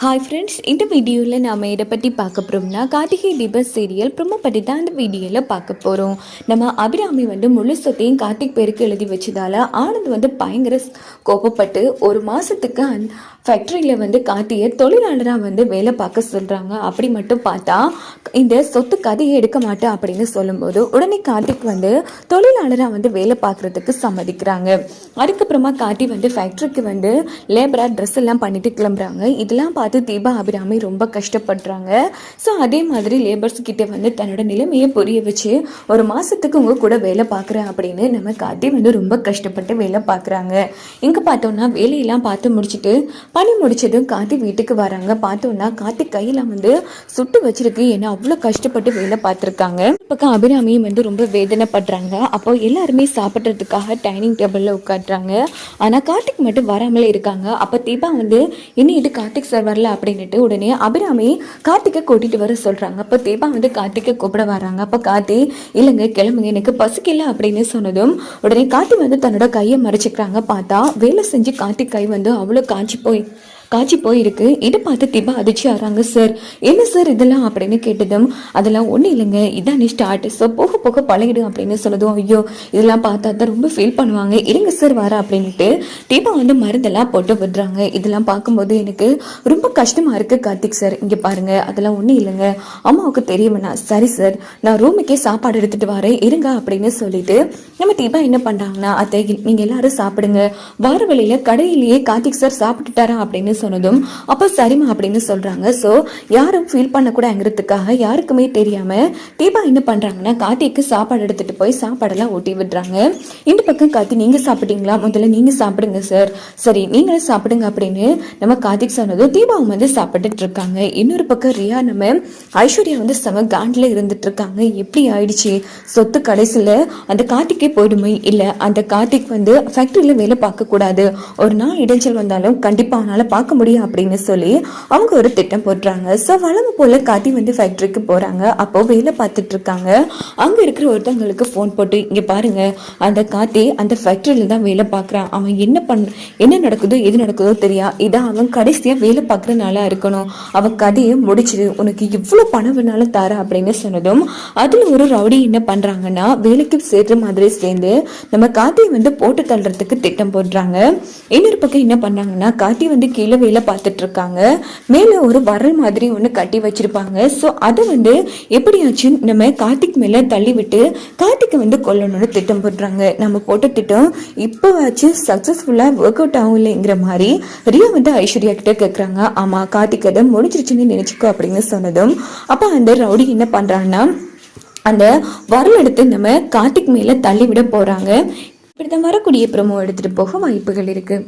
Hi friends, இந்த வீடியோவில் நாம் இதை பற்றி பார்க்க போகிறோம்னா கார்த்திகை தீபம் சீரியல் ப்ரொமோ பற்றி தான் இந்த வீடியோவில் பார்க்க போகிறோம். நம்ம அபிராமி முழு சொத்தையும் கார்த்திக் பேருக்கு எழுதி வச்சதால ஆனந்த் பயங்கர கோபப்பட்டு ஒரு மாதத்துக்கு ஃபேக்ட்ரியில் கார்த்தியை தொழிலாளராக வேலை பார்க்க சொல்கிறாங்க. அப்படி மட்டும் பார்த்தா இந்த சொத்து கதையை எடுக்க மாட்டேன் அப்படின்னு சொல்லும்போது உடனே கார்த்திக் தொழிலாளராக வேலை பார்க்குறதுக்கு சம்மதிக்கிறாங்க. அதுக்கப்புறமா கார்த்தி ஃபேக்ட்ரிக்கு லேபராக ட்ரெஸ் எல்லாம் பண்ணிட்டு கிளம்புறாங்க. இதெல்லாம் பார்த்து தீபா அபிராமி ரொம்ப கஷ்டப்படுறாங்க. ஸோ அதே மாதிரி லேபர்ஸ் கிட்டே தன்னோட நிலைமையை புரிய வச்சு ஒரு மாதத்துக்கு உங்கள் கூட வேலை பார்க்குறேன் அப்படின்னு நம்ம கார்த்தி ரொம்ப கஷ்டப்பட்டு வேலை பார்க்குறாங்க. இங்கே பார்த்தோன்னா வேலையெல்லாம் பார்த்து முடிச்சுட்டு பணி முடிச்சதும் கார்த்தி வீட்டுக்கு வராங்க. பார்த்தோன்னா கார்த்தி கையில் சுட்டு வச்சிருக்கு. ஏன்னா அவ்வளோ கஷ்டப்பட்டு வேலை பார்த்துருக்காங்க. பக்கம் அபிராமியும் ரொம்ப வேதனைப்படுறாங்க. அப்போ எல்லாருமே சாப்பிட்றதுக்காக டைனிங் டேபிளில் உட்காடுறாங்க. ஆனால் கார்த்திக் மட்டும் வராமலே இருக்காங்க. அப்போ தீபா இன்னிட்டு கார்த்திக் சார் வரல அப்படின்னுட்டு உடனே அபிராமி கார்த்திகை கூட்டிட்டு வர சொல்றாங்க. அப்போ தீபா கார்த்திகை கூப்பிட வராங்க. அப்போ கார்த்தி இல்லைங்க கிளம்புங்க, எனக்கு பசிக்கல அப்படின்னு சொன்னதும் உடனே கார்த்தி தன்னோட கையை மறைச்சிக்கிறாங்க. பார்த்தா வேலை செஞ்சு கார்த்திக் கை அவ்வளோ காய்ச்சி போயிருக்கு. இதை பார்த்து தீபா அதிர்ச்சி ஆறாங்க. சார் என்ன சார் இதெல்லாம் அப்படின்னு கேட்டதும் அதெல்லாம் ஒன்றும் இல்லைங்க, இதான் ஸ்டார்ட், ஸோ போக போக பழகிடும் அப்படின்னு சொன்னதும் ஐயோ இதெல்லாம் பார்த்தா தான் ரொம்ப ஃபீல் பண்ணுவாங்க, இருங்க சார் வர அப்படின்ட்டு தீபா மருந்தெல்லாம் போட்டு விடுறாங்க. இதெல்லாம் பார்க்கும்போது எனக்கு ரொம்ப கஷ்டமா இருக்கு கார்த்திக் சார், இங்கே பாருங்க அதெல்லாம் ஒன்றும் இல்லைங்க, அம்மாவுக்கு தெரியுமண்ணா. சரி சார் நான் ரூமுக்கே சாப்பாடு எடுத்துட்டு வரேன் இருங்க அப்படின்னு சொல்லிட்டு நம்ம தீபா என்ன பண்றாங்கன்னா அத்தை நீங்க எல்லாரும் சாப்பிடுங்க, வார வழியில கடையிலேயே கார்த்திக் சார் சாப்பிட்டுட்டாரா அப்படின்னு சொன்னதும் அப்ப சரிமா அப்படின்னு சொல்றாங்க. சோ யாரும் ஃபீல் பண்ணக்கூடாதுங்கிறதுக்காக யாருக்குமே தெரியாம தீபா என்ன பண்றாங்கன்னா கார்த்திக்கு சாப்பாடு எடுத்துட்டு போய் சாப்பாடெல்லாம் ஊட்டி விடுறாங்க. இந்த பக்கம் கார்த்தி நீங்க சாப்பிட்டீங்களா, முதல்ல நீங்க சாப்பிடுங்க சார், சரி நீங்களும் சாப்பிடுங்க அப்படின்னு நம்ம கார்த்திக் சொன்னதும் தீபாவும் சாப்பிட்டுட்டு இருக்காங்க. இன்னொரு பக்கம் ரியா நம்ம ஐஸ்வர்யா செம காண்டில் இருந்துட்டு இருக்காங்க. எப்படி ஆயிடுச்சு சொத்து கடைசியில அந்த கார்த்திக்கே போயிடுமே, இல்ல அந்த கார்த்திக் ஃபேக்டரியில வேலை பார்க்க கூடாது, ஒரு நாள் இடைஞ்சல் வந்தாலும் கண்டிப்பா அவனால பார்க்க முடியும் அப்படின்னு சொல்லி அவங்க ஒரு திட்டம் போடுறாங்க. ஸோ வளமை போல கார்த்தி ஃபேக்டரிக்கு போறாங்க. அப்போ வேலை பார்த்துட்டு இருக்காங்க. அங்க இருக்கிற ஒருத்தவங்களுக்கு ஃபோன் போட்டு இங்க பாருங்க அந்த கார்த்தி அந்த ஃபேக்டரியில தான் வேலை பார்க்கறான், அவன் என்ன நடக்குதோ எது நடக்குதோ தெரியா, இதான் அவன் கடைசியா வேலை பார்க்கறனால இருக்கணும், அவன் கதையை முடிச்சிடு, உனக்கு இவ்வளவு பணம் வேணாலும் தர அப்படின்னு சொன்னதும் அதுல ஒரு ரவுடி என்ன பண்றாங்கன்னா வேலைக்கு சேர்ற மாதிரி சேர்ந்து நம்ம கார்த்தியை போட்டு தள்ளுறதுக்கு திட்டம் போடுறாங்க. இன்னொரு பக்கம் என்ன பண்றாங்கன்னா கார்த்தி கீழே வேலை பார்த்துட்டு இருக்காங்க. மேல ஒரு வரல் மாதிரி ஒண்ணு கட்டி வச்சிருப்பாங்க. சோ அதை எப்படியாச்சும் நம்ம கார்த்திக் மேல தள்ளி விட்டு கார்த்திகை கொல்லணும்னு திட்டம் போடுறாங்க. நம்ம போட்ட திட்டம் இப்போவாச்சும் சக்சஸ்ஃபுல்லா ஒர்க் அவுட் ஆகும் இல்லைங்கிற மாதிரி ரியா ஐஸ்வர்யா கிட்ட கேக்குறாங்க. ஆமா கார்த்திக் அதை முடிச்சிருச்சுன்னு நினைச்சுக்கோ அப்படின்னு சொன்னதும் அப்ப அந்த ரவுடி என்ன பண்றாங்கன்னா அந்த வரல் எடுத்து நம்ம கார்த்திக் மேல தள்ளி விட போறாங்க. இப்படிதான் வரக்கூடிய ப்ரோமோ எடுத்துட்டு போக வாய்ப்புகள் இருக்கு.